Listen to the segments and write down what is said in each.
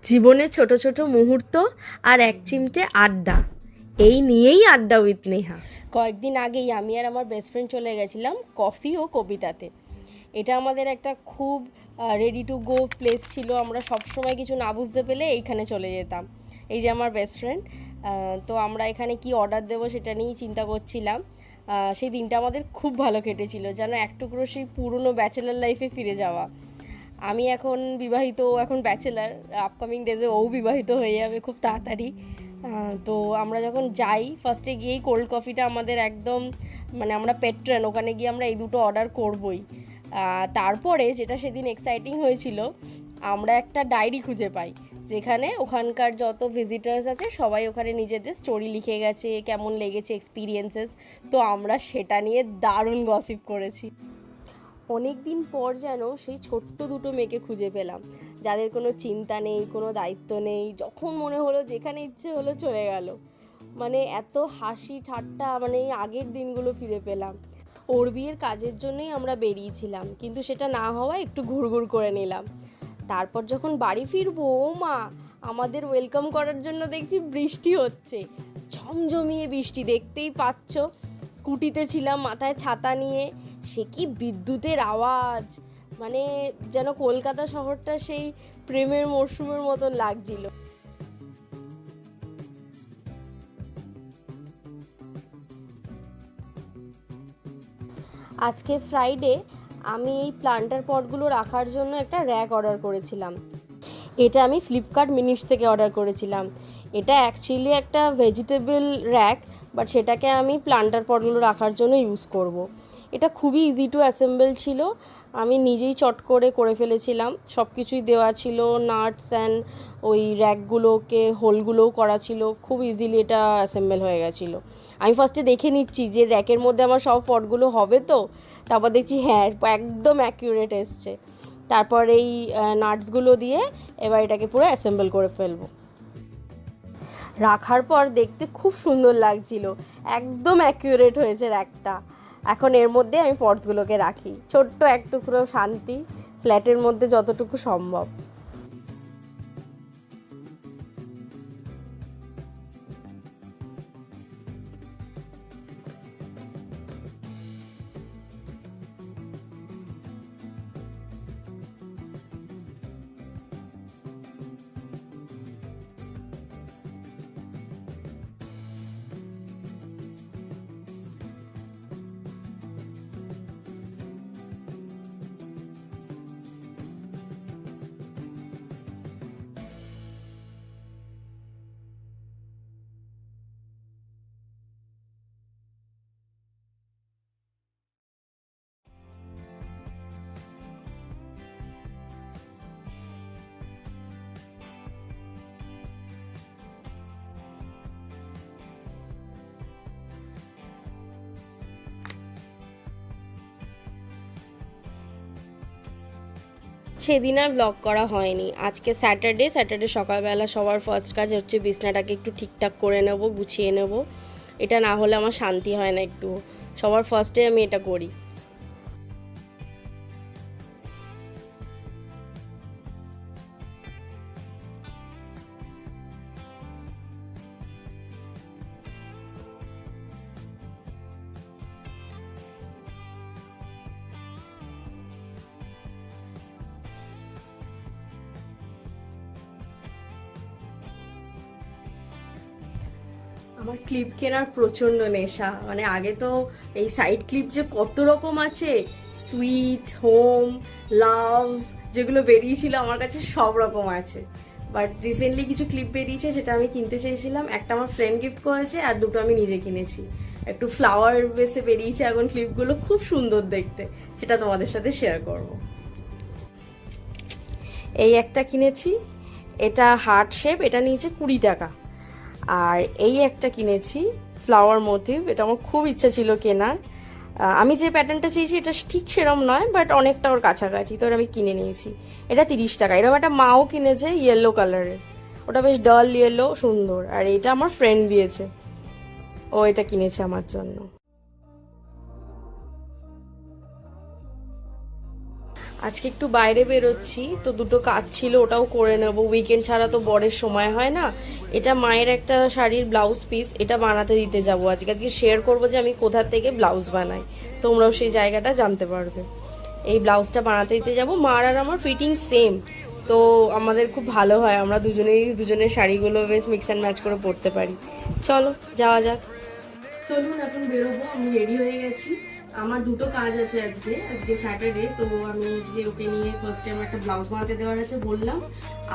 জীবনে ছোট ছোট মুহূর্ত আর এক চিমটে আড্ডা, এই নিয়েই আড্ডা উইথ নেহা। কয়েকদিন আগেই আমি আর আমার বেস্ট ফ্রেন্ড চলে গেছিলাম কফি ও কবিতাতে। এটা আমাদের একটা খুব রেডি টু গো প্লেস ছিল। আমরা সবসময় কিছু না বুঝতে পেলে এইখানে চলে যেতাম। এই যে আমার বেস্ট ফ্রেন্ড, তো আমরা এখানে কি অর্ডার দেবো সেটা নিয়েই চিন্তা করছিলাম। সেই দিনটা আমাদের খুব ভালো কেটেছিল, যেন এক টুকরো সেই পুরনো ব্যাচেলার লাইফে ফিরে যাওয়া। আমি এখন বিবাহিত, এখন ব্যাচেলার, আপকামিং ডেজে ও বিবাহিত হয়ে যাবে খুব তাড়াতাড়ি। তো আমরা যখন যাই ফার্স্টে গিয়েই কোল্ড কফিটা আমাদের একদম, মানে আমরা পেট্রন, ওখানে গিয়ে আমরা এই দুটো অর্ডার করবই। তারপরে যেটা সেদিন এক্সাইটিং হয়েছিল, আমরা একটা ডায়েরি খুঁজে পাই যেখানে ওখানকার যত ভিজিটার্স আছে সবাই ওখানে নিজেদের স্টোরি লিখে গেছে, কেমন লেগেছে এক্সপিরিয়েন্সেস। তো আমরা সেটা নিয়ে দারুণ গসিপ করেছি। অনেক দিন পর যেন সেই ছোট্ট দুটো মেয়েকে খুঁজে পেলাম, যাদের কোনো চিন্তা নেই, কোনো দায়িত্ব নেই, যখন মনে হলো যেখানে ইচ্ছে হলো চলে গেল। মানে এত হাসি ঠাট্টা, মানে এই আগের দিনগুলো ফিরে পেলাম। ওর বিয়ের কাজের জন্যই আমরা বেরিয়েছিলাম, কিন্তু সেটা না হওয়ায় একটু ঘুরঘুর করে নিলাম। তারপর যখন বাড়ি ফিরবো, ও মা, আমাদের ওয়েলকাম করার জন্য দেখছি বৃষ্টি হচ্ছে, ঝমঝমিয়ে বৃষ্টি, দেখতেই পাচ্ছ। স্কুটিতে ছিলাম মাথায় ছাতা নিয়ে, সে কি বিদ্যুতের আওয়াজ, মানে যেন কলকাতা শহরটা সেই প্রেমের মরশুমের মতন লাগছিল। আজকে ফ্রাইডে, আমি এই প্লান্টার পটগুলো রাখার জন্য একটা র্যাক অর্ডার করেছিলাম। এটা আমি ফ্লিপকার্ট মিনিটস থেকে অর্ডার করেছিলাম। এটা অ্যাকচুয়ালি একটা ভেজিটেবল র্যাক, বাট সেটাকে আমি প্লান্টার পটগুলো রাখার জন্য ইউজ করব। এটা খুবই ইজি টু অ্যাসেম্বল ছিল, আমি নিজেই চট করে ফেলেছিলাম। সব কিছুই দেওয়া ছিল, নাটস অ্যান্ড ওই র্যাকগুলোকে হোলগুলোও করা ছিল, খুব ইজিলি এটা অ্যাসেম্বল হয়ে গেছিলো। আমি ফার্স্টে দেখে নিচ্ছি যে র্যাকের মধ্যে আমার সব পটগুলো হবে তো, তারপর দেখছি হ্যাঁ একদম অ্যাকিউরেট এসছে। তারপর এই নাটসগুলো দিয়ে এবার এটাকে পুরো অ্যাসেম্বল করে ফেলবো। রাখার পর দেখতে খুব সুন্দর লাগছিল, একদম অ্যাকিউরেট হয়েছে র্যাকটা। এখন এর মধ্যে আমি পটসগুলোকে রাখি, ছোট্ট এক টুকরো শান্তি, ফ্ল্যাটের মধ্যে যতটুকু সম্ভব। সেদিন আর ব্লগ করা হয়নি। আজকে স্যাটারডে সকালবেলা সবার ফার্স্ট কাজ হচ্ছে বিছনাটাকে একটু ঠিকঠাক করে নেব, গুছিয়ে নেব। এটা না হলে আমার শান্তি হয় না একটু, সবার ফার্স্টে আমি এটা করি। আমার ক্লিপ কেনার প্রচন্ড নেশা, মানে আগে তো এই সাইড ক্লিপ যে কত রকম আছে, সুইট, হোম, লাভ, যেগুলো বেরিয়েছিল আমার কাছে সব রকম আছে। বাট রিসেন্টলি কিছু ক্লিপ বেরিয়েছে, সেটা আমি কিনতে চেয়েছিলাম। একটা আমার ফ্রেন্ড গিফট করেছে, আর দুটো আমি নিজে কিনেছি। একটু ফ্লাওয়ার বেসে বেরিয়েছে এখন ক্লিপগুলো, খুব সুন্দর দেখতে, সেটা তোমাদের সাথে শেয়ার করব। এই একটা কিনেছি, এটা হার্ট শেপ, এটা নিয়েছে 20 টাকা। আর এই একটা কিনেছি ফ্লাওয়ার মোটিভ, এটা আমার খুব ইচ্ছা ছিল কেনার। আমি যে প্যাটার্নটা চেয়েছি এটা ঠিক সেরম নয়, বাট অনেকটা ওর কাছাকাছি, তো আমি কিনে নিয়েছি। এটা 30 টাকা। এরকম একটা মাও কিনেছে ইয়েলো কালারের, ওটা বেশ ডাল ইয়েলো, সুন্দর। আর এটা আমার ফ্রেন্ড দিয়েছে, ও এটা কিনেছে আমার জন্য। আজকে একটু বাইরে বেরোচ্ছি, তো দুটো কাজ ছিল, ওটাও করে নেব। উইকেন্ড ছাড়া তো বরের সময় হয় না। এটা মায়ের একটা শাড়ির ব্লাউজ পিস, এটা বানাতে দিতে যাব আজকে শেয়ার করব যে আমি কোথা থেকে ব্লাউজ বানাই, তোমরাও সেই জায়গাটা জানতে পারবে। এই ব্লাউজটা বানাতে দিতে যাব। মার আর আমার ফিটিং সেম, তো আমাদের খুব ভালো হয়, আমরা দুজনের শাড়িগুলো বেশ মিক্স অ্যান্ড ম্যাচ করে পরতে পারি। চলো যাওয়া যাক। চলুন এখন বেরোবো, আমি রেডি হয়ে গেছি। আমার দুটো কাজ আছে আজকে স্যাটারডে, তো আমি আজকে ওকে নিয়ে ফার্স্ট টাইম একটা ব্লাউজ বানাতে দেওয়ার আছে বললাম।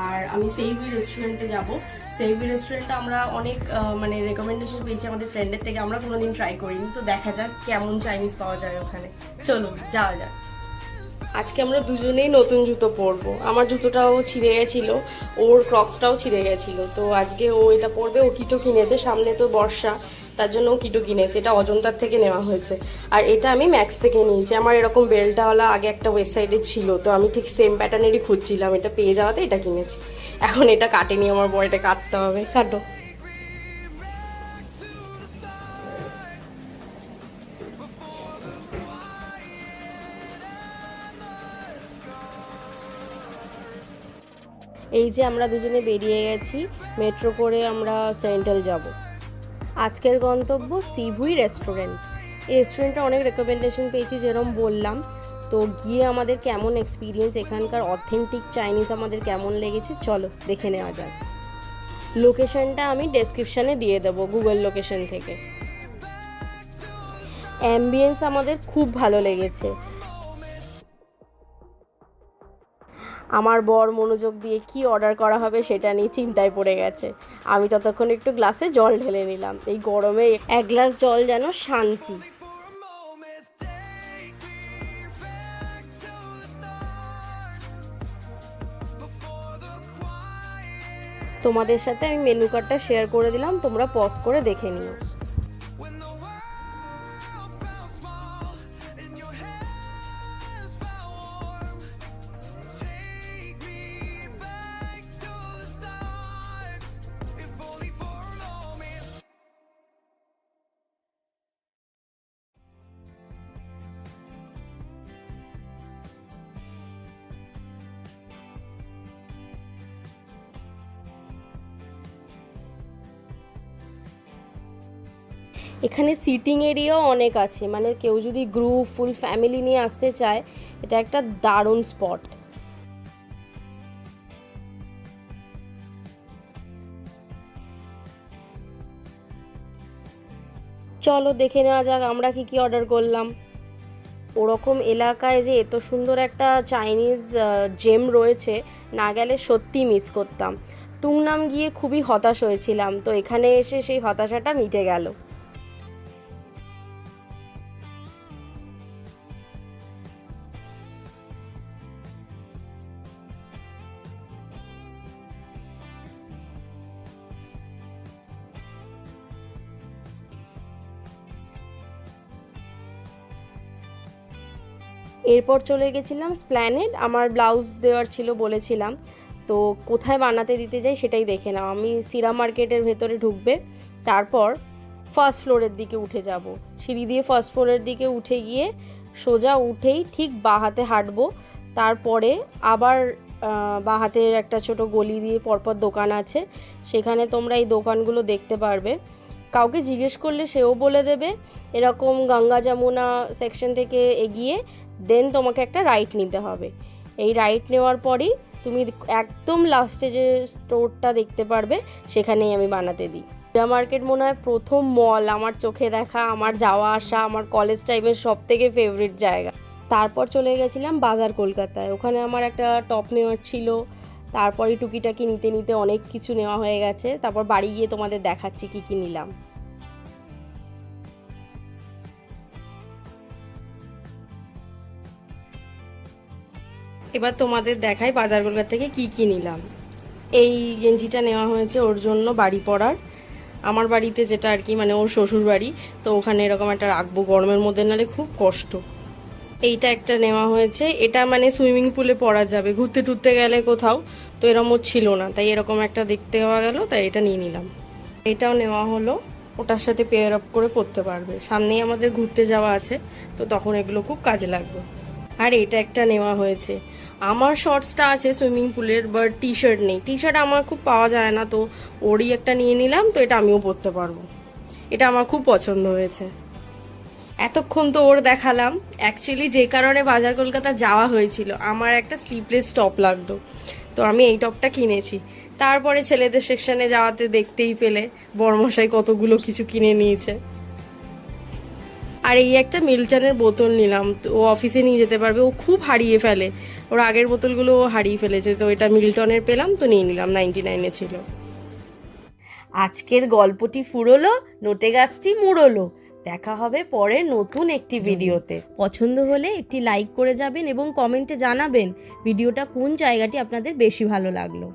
আর আমি সেইভি রেস্টুরেন্টে যাব। সেইভি রেস্টুরেন্টটা আমরা অনেক মানে রেকমেন্ডেশন পেয়েছি আমাদের ফ্রেন্ডের থেকে, আমরা কোনোদিন ট্রাই করিনি, তো দেখা যাক কেমন চাইনিজ পাওয়া যায় ওখানে। চলো যাওয়া যাক। আজকে আমরা দুজনেই নতুন জুতো পরবো। আমার জুতোটাও ছিঁড়ে গেছিলো, ওর ক্রক্সটাও ছিঁড়ে গেছিলো, তো আজকে ও এটা পরবে। ও কিটো কিনেছে, সামনে তো বর্ষা, তার জন্য ও কিটো কিনেছে। এটা অজন্তার থেকে নেওয়া হয়েছে, আর এটা আমি ম্যাক্স থেকে নিয়েছি। আমার এরকম বেল্টওয়ালা আগে একটা ওয়েস্ট সাইডে ছিল, তো আমি ঠিক সেম প্যাটার্নেরই খুঁজছিলাম, এটা পেয়ে যাওয়াতে এটা কিনেছি। এখন এটা কাটেনি আমার বর, এটা কাটতে হবে। কাটো। এই যে আমরা দুজনে বেরিয়ে গেছি, মেট্রো করে আমরা সেন্ট্রাল যাব। আজকের গন্তব্য সিভুই রেস্টুরেন্ট। এই রেস্টুরেন্টটা অনেক রেকমেন্ডেশন পেয়েছি যেরকম বললাম, তো গিয়ে আমাদের কেমন এক্সপিরিয়েন্স, এখানকার অথেন্টিক চাইনিজ আমাদের কেমন লেগেছে চলো দেখে নেওয়া যাক। লোকেশনটা আমি ডেসক্রিপশানে দিয়ে দেবো গুগল লোকেশন থেকে। অ্যাম্বিয়েন্স আমাদের খুব ভালো লেগেছে। আমার বর মনোযোগ দিয়ে কি অর্ডার করা হবে সেটা নিয়ে চিন্তায় পড়ে গেছে। আমি ততক্ষণ একটু গ্লাসে জল ঢেলে নিলাম। এই গরমে এক গ্লাস জল যেন শান্তি। তোমাদের সাথে আমি মেনু কার্ডটা শেয়ার করে দিলাম, তোমরা পজ করে দেখে নিও। এখানে সিটিং এরিয়াও অনেক আছে, মানে কেউ যদি গ্রুপ ফুল ফ্যামিলি নিয়ে আসতে চায়, এটা একটা দারুণ স্পট। চলো দেখে নেওয়া যাক আমরা কি কি অর্ডার করলাম। ওরকম এলাকায় যে এত সুন্দর একটা চাইনিজ জেম রয়েছে, না গেলে সত্যি মিস করতাম। টুংনাম গিয়ে খুবই হতাশ হয়েছিলাম, তো এখানে এসে সেই হতাশাটা মিটে গেল। এরপর চলে গেছিলাম স্প্ল্যানেড। আমার ব্লাউজ দেওয়ার ছিল বলেছিলাম, তো কোথায় বানাতে দিতে যাই সেটাই দেখে নাও। আমি সিরা মার্কেটের ভেতরে ঢুকবে, তারপর ফার্স্ট ফ্লোরের দিকে উঠে যাব। সিঁড়ি দিয়ে ফার্স্ট ফ্লোরের দিকে উঠে গিয়ে সোজা উঠেই ঠিক বাঁ হাতে হাঁটবো, তারপরে আবার বাঁ হাতের একটা ছোট গলি দিয়ে পরপর দোকান আছে, সেখানে তোমরা এই দোকানগুলো দেখতে পারবে। কাউকে জিজ্ঞেস করলে সেও বলে দেবে। এরকম গঙ্গা যমুনা সেকশন থেকে এগিয়ে দেন তোমাকে একটা রাইট নিতে হবে। এই রাইট নেওয়ার পরই তুমি একদম লাস্টে যে স্টোরটা দেখতে পারবে, সেখানেই আমি বানাতে দিই। সিরা মার্কেট মনে হয় প্রথম মল আমার চোখে দেখা, আমার যাওয়া আসা, আমার কলেজ টাইমের সব থেকে ফেভারিট জায়গা। তারপর চলে গেছিলাম বাজার কলকাতায়, ওখানে আমার একটা টপ নেওয়ার ছিল। তারপরে টুকিটাকি নিতে নিতে অনেক কিছু নেওয়া হয়ে গেছে। তারপর বাড়ি গিয়ে তোমাদের দেখাচ্ছি কি কি নিলাম। এবার তোমাদের দেখাই বাজার কলকাতা থেকে কি কি নিলাম। এই গেঞ্জিটা নেওয়া হয়েছে ওর জন্য বাড়ি পরার। আমার বাড়িতে যেটা আর কি, মানে ওর শ্বশুর বাড়ি, তো ওখানে এরকম একটা রাখবো, গরমের মধ্যে নালে খুব কষ্ট। এইটা একটা নেওয়া হয়েছে, এটা মানে সুইমিং পুলে পরা যাবে, ঘুরতে টুরতে গেলে কোথাও, তো এরকম ছিল না, তাই এরকম একটা দেখতে পাওয়া গেল, তাই এটা নিয়ে নিলাম। এটাও নেওয়া হলো, ওটার সাথে পেয়ার আপ করে পরতে পারবে। সামনেই আমাদের ঘুরতে যাওয়া আছে, তো তখন এগুলো খুব কাজে লাগবে। আর এটা একটা নেওয়া হয়েছে। আমার শর্টসটা আছে সুইমিং পুলের, বাট টি শার্ট নেই। টি শার্ট আমার খুব পাওয়া যায় না, তো ওরই একটা নিয়ে নিলাম, তো এটা আমিও পরতে পারবো। এটা আমার খুব পছন্দ হয়েছে। এতক্ষণ তো ওর দেখালাম। অ্যাকচুয়ালি যে কারণে বাজার কলকাতা যাওয়া হয়েছিল, আমার একটা স্লিভলেস টপ লাগতো, তো আমি এই টপটা কিনেছি। তারপরে ছেলেদের সেকশনে যাওয়াতে দেখতেই পেলে বড়মশাই কতগুলো কিছু কিনে নিয়েছে। আর এই একটা মিল্টনের বোতল নিলাম, তো ও অফিসে নিয়ে যেতে পারবে। ও খুব হারিয়ে ফেলে, ওর আগের বোতলগুলো ও হারিয়ে ফেলেছে, তো এটা মিল্টনের পেলাম, তো নিয়ে নিলাম, 99-এ ছিল। আজকের গল্পটি ফুরোলো, নোটে গাছটি মুড়োলো। দেখা হবে পরে নতুন একটি ভিডিওতে। পছন্দ হলে একটি লাইক করে যাবেন এবং কমেন্টে জানাবেন ভিডিওটা কোন জায়গাটি আপনাদের বেশি ভালো লাগলো।